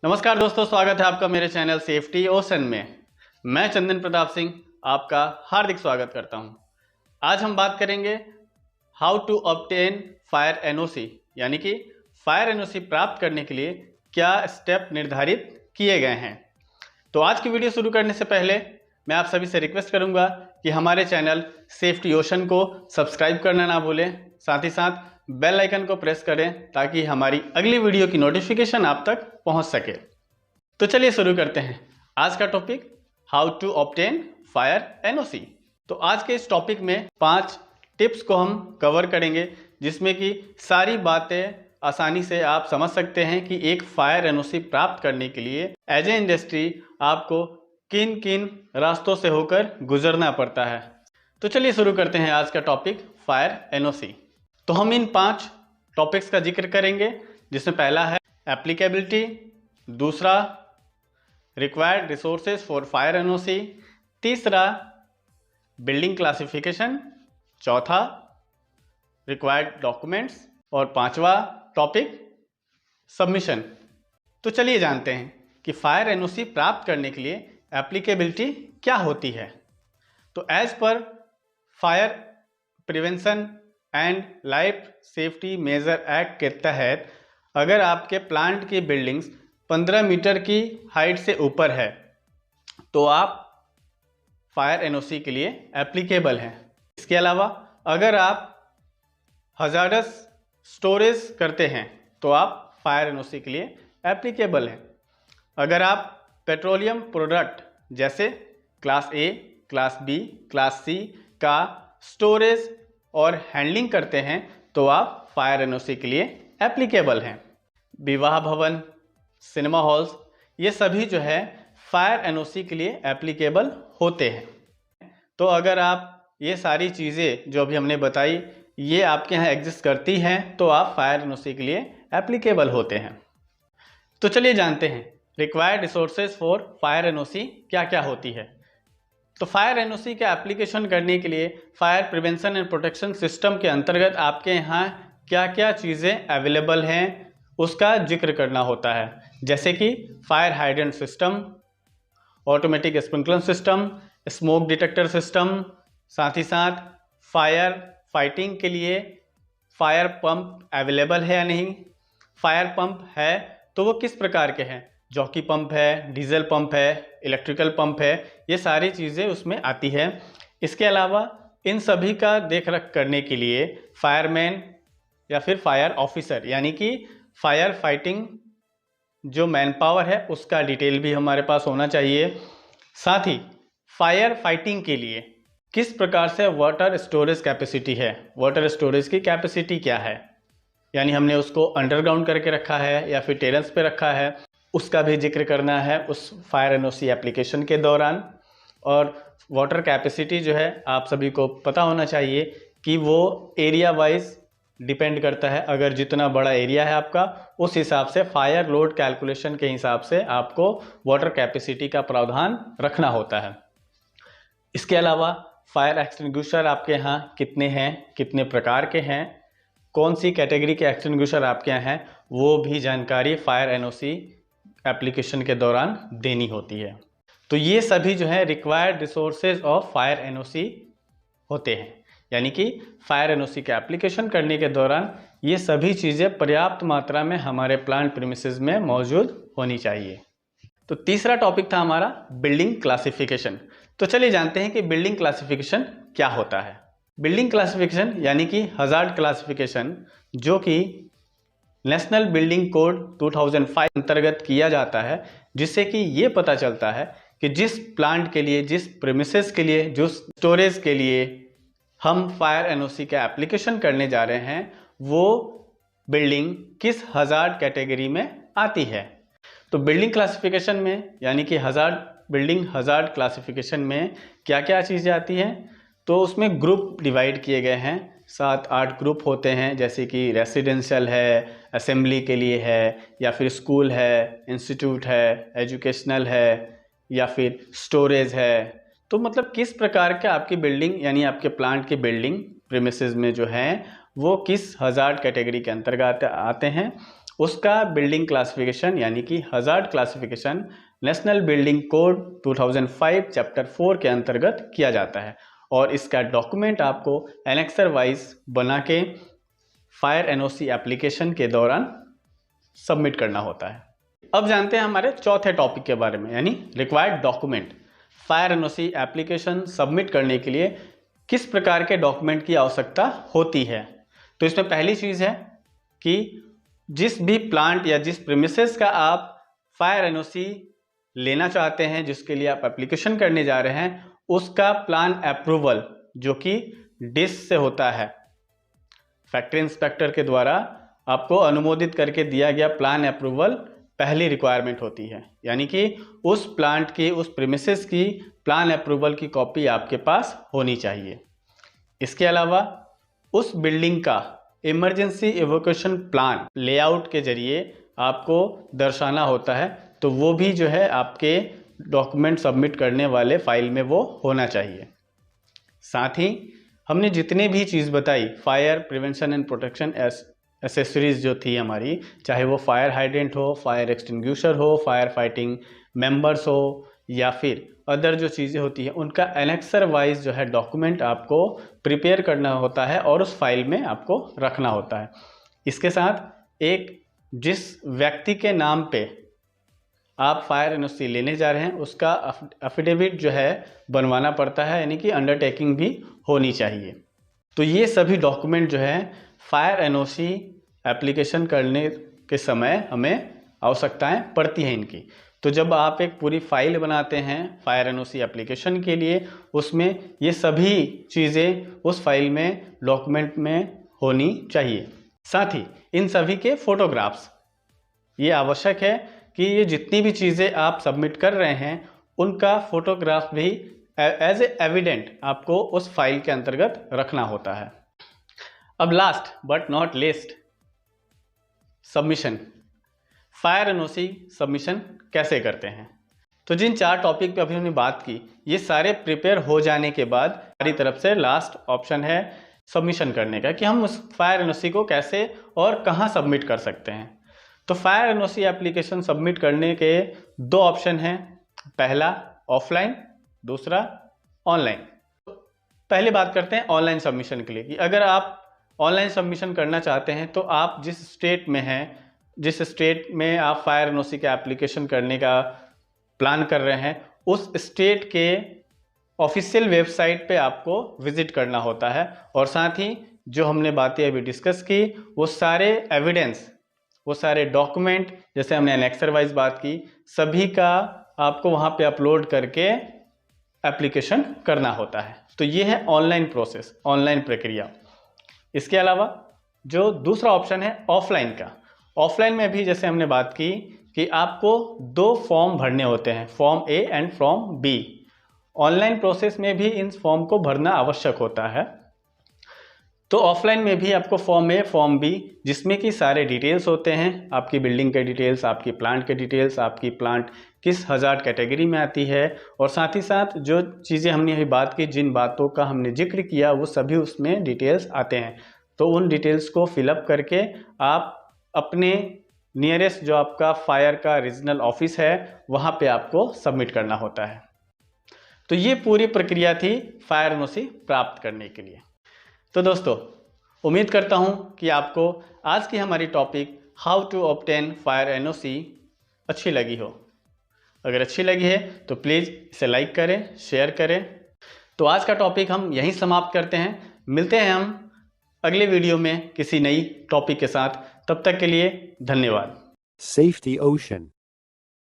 नमस्कार दोस्तों, स्वागत है आपका मेरे चैनल सेफ्टी ओशन में। मैं चंदन प्रताप सिंह आपका हार्दिक स्वागत करता हूं। आज हम बात करेंगे how to obtain fire NOC, यानी कि फायर एनओसी प्राप्त करने के लिए क्या स्टेप निर्धारित किए गए हैं। तो आज की वीडियो शुरू करने से पहले मैं आप सभी से रिक्वेस्ट करूंगा कि हमारे चैनल सेफ्टी ओशन को सब्सक्राइब करना ना भूलें, साथ ही साथ बेल आइकन को प्रेस करें ताकि हमारी अगली वीडियो की नोटिफिकेशन आप तक पहुंच सके। तो चलिए शुरू करते हैं आज का topic, how to obtain fire NOC. तो आज के इस टॉपिक में 5 टिप्स को हम कवर करेंगे, जिसमें कि सारी बातें आसानी से आप समझ सकते हैं कि एक फायर एनओसी प्राप्त करने के लिए एज ए इंडस्ट्री आपको किन किन रास्तों से होकर गुजरना पड़ता है। तो चलिए शुरू करते हैं आज का टॉपिक, फायर एनओसी। तो हम इन 5 टॉपिक्स का जिक्र करेंगे, जिसमें पहला है एप्लीकेबिलिटी, दूसरा required resources for fire NOC, तीसरा बिल्डिंग क्लासिफिकेशन, चौथा रिक्वायर्ड डॉक्यूमेंट्स और पांचवा टॉपिक सबमिशन। तो चलिए जानते हैं कि फायर एनओसी प्राप्त करने के लिए एप्लीकेबिलिटी क्या होती है। तो एज पर fire prevention and life safety measure act के तहत अगर आपके प्लांट की बिल्डिंग्स 15 मीटर की हाइट से ऊपर है तो आप फायर एनओसी के लिए एप्लीकेबल हैं। इसके अलावा अगर आप हजार्डस स्टोरेज करते हैं तो आप फायर एनओसी के लिए एप्लीकेबल हैं। अगर आप पेट्रोलियम प्रोडक्ट जैसे class A, class B, class C का स्टोरेज और हैंडलिंग करते हैं तो आप फायर एनओसी के लिए एप्लीकेबल हैं। विवाह भवन, सिनेमा हॉल्स, ये सभी जो है फायर एनओसी के लिए एप्लीकेबल होते हैं। तो अगर आप ये सारी चीज़ें जो अभी हमने बताई ये आपके यहाँ एग्जिस्ट करती हैं तो आप फायर एनओसी के लिए एप्लीकेबल होते हैं। तो चलिए जानते हैं required resources for fire NOC क्या क्या होती है। तो फायर एनओसी का एप्लीकेशन करने के लिए fire prevention and protection system के अंतर्गत आपके यहाँ क्या क्या चीज़ें अवेलेबल हैं उसका जिक्र करना होता है, जैसे कि fire hydrant system, automatic sprinkler system, smoke detector system, साथ ही साथ फायर फाइटिंग के लिए फायर पंप अवेलेबल है या नहीं, फायर पंप है तो वो किस प्रकार के हैं, जॉकी पंप है, डीजल पंप है, इलेक्ट्रिकल पंप है, ये सारी चीज़ें उसमें आती है। इसके अलावा इन सभी का देख रेख करने के लिए फायरमैन या फिर फायर ऑफिसर यानी कि फायर फाइटिंग जो मैन पावर है उसका डिटेल भी हमारे पास होना चाहिए। साथ ही फायर फाइटिंग के लिए किस प्रकार से वाटर स्टोरेज कैपेसिटी है, वाटर स्टोरेज की कैपेसिटी क्या है, यानी हमने उसको अंडरग्राउंड करके रखा है या फिर टेरेस पे रखा है, उसका भी जिक्र करना है उस फायर एनओसी एप्लीकेशन के दौरान। और वाटर कैपेसिटी जो है आप सभी को पता होना चाहिए कि वो एरिया वाइज डिपेंड करता है। अगर जितना बड़ा एरिया है आपका उस हिसाब से फायर लोड कैलकुलेशन के हिसाब से आपको वाटर कैपेसिटी का प्रावधान रखना होता है। इसके अलावा फायर एक्सटिंग्विशर आपके यहाँ कितने हैं, कितने प्रकार के हैं, कौन सी कैटेगरी के एक्सटिंग्विशर आपके यहाँ हैं, वो भी जानकारी फायर एनओसी एप्लीकेशन के दौरान देनी होती है। तो ये सभी जो है required resources of fire NOC होते हैं, यानी कि फायर एनओसी के एप्लीकेशन करने के दौरान ये सभी चीज़ें पर्याप्त मात्रा में हमारे प्लांट प्रीमिसेस में मौजूद होनी चाहिए। तो तीसरा टॉपिक था हमारा बिल्डिंग क्लासिफिकेशन। तो चलिए जानते हैं कि बिल्डिंग क्लासिफिकेशन क्या होता है। बिल्डिंग क्लासिफिकेशन यानी कि हजार्ड क्लासिफिकेशन जो कि नेशनल बिल्डिंग कोड 2005 अंतर्गत किया जाता है, जिससे कि ये पता चलता है कि जिस प्लांट के लिए, जिस प्रीमिसेस के लिए, जो स्टोरेज के लिए हम फायर एनओसी का एप्लीकेशन करने जा रहे हैं वो बिल्डिंग किस हजार्ड कैटेगरी में आती है। तो बिल्डिंग क्लासिफिकेशन में यानी कि बिल्डिंग हजार्ड क्लासिफिकेशन में क्या क्या चीज़ें आती हैं, तो उसमें ग्रुप डिवाइड किए गए हैं, 7-8 ग्रुप होते हैं, जैसे कि रेसिडेंशियल है, असेंबली के लिए है, या फिर स्कूल है, इंस्टीट्यूट है, एजुकेशनल है, या फिर स्टोरेज है। तो मतलब किस प्रकार के आपकी बिल्डिंग यानी आपके प्लांट की बिल्डिंग प्रीमिसेस में जो हैं वो किस हजार्ड कैटेगरी के अंतर्गत आते हैं उसका बिल्डिंग क्लासिफिकेशन यानी कि hazard classification national building code 2005 chapter 4 के अंतर्गत किया जाता है और इसका डॉक्यूमेंट आपको एनेक्सर वाइज बना के फायर एनओसी एप्लीकेशन के दौरान सबमिट करना होता है। अब जानते हैं हमारे चौथे टॉपिक के बारे में, यानी required document. Fire NOC application submit करने के लिए किस प्रकार के डॉक्यूमेंट की आवश्यकता होती है। तो इसमें पहली चीज़ है कि जिस भी प्लांट या जिस प्रीमिसेस का आप फायर एनओसी लेना चाहते हैं, जिसके लिए आप एप्लीकेशन करने जा रहे हैं, उसका प्लान अप्रूवल जो कि डिस से होता है, फैक्ट्री इंस्पेक्टर के द्वारा आपको अनुमोदित करके दिया गया प्लान अप्रूवल पहली रिक्वायरमेंट होती है। यानी कि उस प्लांट की, उस प्रीमिसेस की प्लान अप्रूवल की कॉपी आपके पास होनी चाहिए। इसके अलावा उस बिल्डिंग का इमरजेंसी इवोक्यूशन प्लान लेआउट के जरिए आपको दर्शाना होता है, तो वो भी जो है आपके डॉक्यूमेंट सबमिट करने वाले फाइल में वो होना चाहिए। साथ ही हमने जितने भी चीज़ बताई, fire prevention and protection accessories जो थी हमारी, चाहे वो फायर हाइड्रेंट हो, फायर एक्सटिंग्विशर हो, फायर फाइटिंग मेंबर्स हो, या फिर अदर जो चीज़ें होती हैं, उनका एनेक्सर वाइज जो है डॉक्यूमेंट आपको प्रिपेयर करना होता है और उस फाइल में आपको रखना होता है। इसके साथ एक जिस व्यक्ति के नाम पे आप फायर एनओसी लेने जा रहे हैं, उसका एफिडेविट जो है बनवाना पड़ता है, यानी कि अंडरटेकिंग भी होनी चाहिए। तो ये सभी डॉक्यूमेंट जो है फायर एनओसी एप्लीकेशन करने के समय हमें आवश्यकताएं पड़ती हैं इनकी। तो जब आप एक पूरी फाइल बनाते हैं फायर एनओसी एप्लीकेशन के लिए, उसमें ये सभी चीज़ें उस फाइल में डॉक्यूमेंट में होनी चाहिए। साथ ही इन सभी के फोटोग्राफ्स, ये आवश्यक है कि ये जितनी भी चीज़ें आप सबमिट कर रहे हैं उनका फोटोग्राफ भी एज ए एविडेंट आपको उस फाइल के अंतर्गत रखना होता है। अब last but not least, submission. Fire NOC submission कैसे करते हैं। तो जिन 4 टॉपिक पे अभी हमने बात की, ये सारे प्रिपेयर हो जाने के बाद हमारी तरफ से लास्ट ऑप्शन है सबमिशन करने का, कि हम उस फायर एनओसी को कैसे और कहाँ सबमिट कर सकते हैं। तो फायर एनओसी एप्लीकेशन सबमिट करने के 2 ऑप्शन हैं, पहला ऑफलाइन, दूसरा ऑनलाइन। पहले बात करते हैं ऑनलाइन सबमिशन के लिए, कि अगर आप ऑनलाइन सबमिशन करना चाहते हैं तो आप जिस स्टेट में हैं, जिस स्टेट में आप फायर एनओसी का एप्लीकेशन करने का प्लान कर रहे हैं, उस स्टेट के ऑफिशियल वेबसाइट पे आपको विजिट करना होता है। और साथ ही जो हमने बातें अभी डिस्कस की, वो सारे एविडेंस, वो सारे डॉक्यूमेंट, जैसे हमने एनेक्सर वाइज बात की, सभी का आपको वहाँ पे अपलोड करके एप्लीकेशन करना होता है। तो ये है ऑनलाइन प्रोसेस, ऑनलाइन प्रक्रिया। इसके अलावा जो दूसरा ऑप्शन है ऑफलाइन का, ऑफलाइन में भी जैसे हमने बात की कि आपको 2 फॉर्म भरने होते हैं, form A and form B. Online process में भी इन फॉर्म को भरना आवश्यक होता है। तो ऑफलाइन में भी आपको फॉर्म ए, फॉर्म बी, जिसमें कि सारे डिटेल्स होते हैं, आपकी बिल्डिंग के डिटेल्स, आपकी प्लांट के डिटेल्स, आपकी प्लांट किस हजार्ड कैटेगरी में आती है, और साथ ही साथ जो चीज़ें हमने अभी बात की, जिन बातों का हमने जिक्र किया, वो सभी उसमें डिटेल्स आते हैं। तो उन डिटेल्स को फिलअप करके आप अपने नियरेस्ट जो आपका फायर का रीजनल ऑफिस है, वहाँ पे आपको सबमिट करना होता है। तो ये पूरी प्रक्रिया थी फायर एनओसी प्राप्त करने के लिए। तो दोस्तों, उम्मीद करता हूँ कि आपको आज की हमारी topic how to obtain fire NOC अच्छी लगी हो। अगर अच्छी लगी है तो प्लीज़ इसे लाइक करें, शेयर करें। तो आज का टॉपिक हम यहीं समाप्त करते हैं। मिलते हैं हम अगले वीडियो में किसी नई टॉपिक के साथ। तब तक के लिए धन्यवाद। Safety Ocean